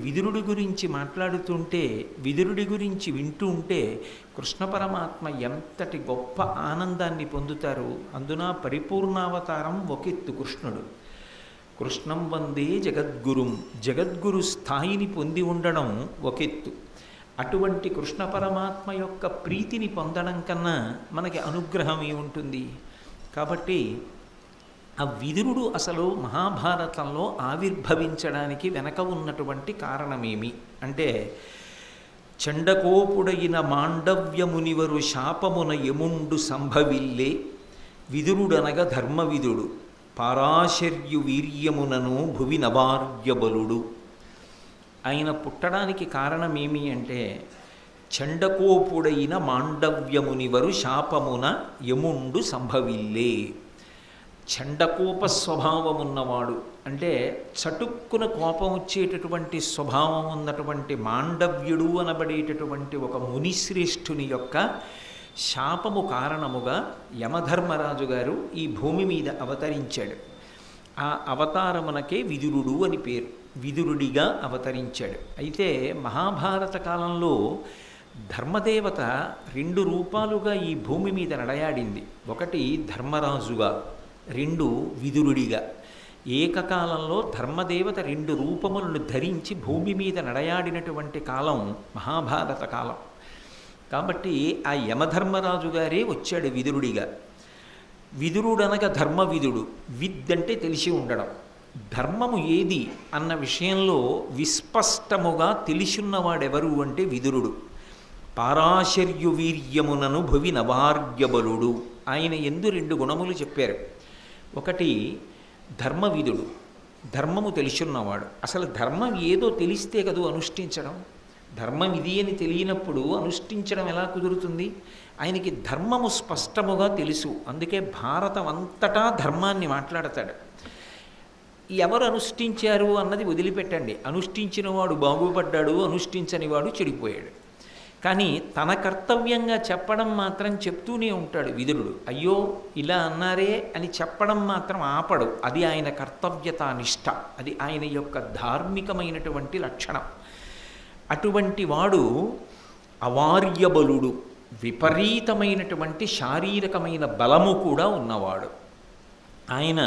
విదురుడి గురించి మాట్లాడుతుంటే, విదురుడి గురించి వింటూ ఉంటే కృష్ణ పరమాత్మ ఎంతటి గొప్ప ఆనందాన్ని పొందుతారు. అందున పరిపూర్ణావతారం ఒకెత్తు కృష్ణుడు. కృష్ణం వందే జగద్గురుం, జగద్గురు స్థాయిని పొంది ఉండడం ఒకెత్తు. అటువంటి కృష్ణ పరమాత్మ యొక్క ప్రీతిని పొందడం కన్నా మనకి అనుగ్రహం ఏముంటుంది. కాబట్టి ఆ విదురుడు అసలు మహాభారతంలో ఆవిర్భవించడానికి వెనక ఉన్నటువంటి కారణమేమి అంటే, చండకోపుడైన మాండవ్యమునివరు శాపమున యముండు సంభవిల్లే, విదురుడనగా ధర్మవిదుడు పారాశర్యు వీర్యమునను భువి నవార్యబలుడు. ఆయన పుట్టడానికి కారణమేమి అంటే, చండకోపుడైన మాండవ్యమునివరు శాపమున యముండు సంభవిల్లే. చండకోప స్వభావం ఉన్నవాడు అంటే చటుక్కున కోపం వచ్చేటటువంటి స్వభావం ఉన్నటువంటి మాండవ్యుడు అనబడేటటువంటి ఒక మునిశ్రేష్ఠుని యొక్క శాపము కారణముగా యమధర్మరాజు గారు ఈ భూమి మీద అవతరించాడు. ఆ అవతారమునకే విదురుడు అని పేరు. విదురుడిగా అవతరించాడు. అయితే మహాభారత కాలంలో ధర్మదేవత 2 రూపాలుగా ఈ భూమి మీద నడయాడింది. ఒకటి ధర్మరాజుగా, 2 విదురుడిగా. ఏకకాలంలో ధర్మదేవత 2 రూపములను ధరించి భూమి మీద నడయాడినటువంటి కాలం మహాభారత కాలం. కాబట్టి ఆ యమధర్మరాజు గారే వచ్చాడు విదురుడిగా. విదురుడనగా ధర్మవిదుడు. విద్ అంటే తెలిసి ఉండడం. ధర్మము ఏది అన్న విషయంలో విస్పష్టముగా తెలిసిన్నవాడెవరు అంటే విదురుడు. పారాశర్యు వీర్యమునను భువి నవార్యబలుడు. ఆయన ఎందు 2 గుణములు చెప్పారు. ఒకటి ధర్మవిదుడు, ధర్మము తెలిసిన్నవాడు. అసలు ధర్మం ఏదో తెలిస్తే కదూ అనుష్ఠించడం. ధర్మం ఇది అని తెలియనప్పుడు అనుష్ఠించడం ఎలా కుదురుతుంది. ఆయనకి ధర్మము స్పష్టముగా తెలుసు. అందుకే భారతం అంతటా ధర్మాన్ని మాట్లాడతాడు. ఎవరు అనుష్ఠించారు అన్నది వదిలిపెట్టండి. అనుష్ఠించిన వాడు బాగుపడ్డాడు, అనుష్ఠించని వాడు చెడిపోయాడు. కానీ తన కర్తవ్యంగా చెప్పడం మాత్రం చెప్తూనే ఉంటాడు విదురుడు. అయ్యో ఇలా అన్నారే అని చెప్పడం మాత్రం ఆపడు. అది ఆయన కర్తవ్యతానిష్ట. అది ఆయన యొక్క ధార్మికమైనటువంటి లక్షణం. అటువంటి వాడు అవార్యబలుడు. విపరీతమైనటువంటి శారీరకమైన బలము కూడా ఉన్నవాడు. ఆయన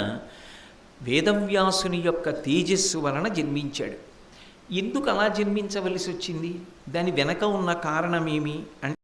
వేదవ్యాసుని యొక్క తేజస్సు వలన జన్మించాడు. ఎందుకు అలా జన్మించవలసి వచ్చింది? దాని వెనక ఉన్న కారణమేమి అంటే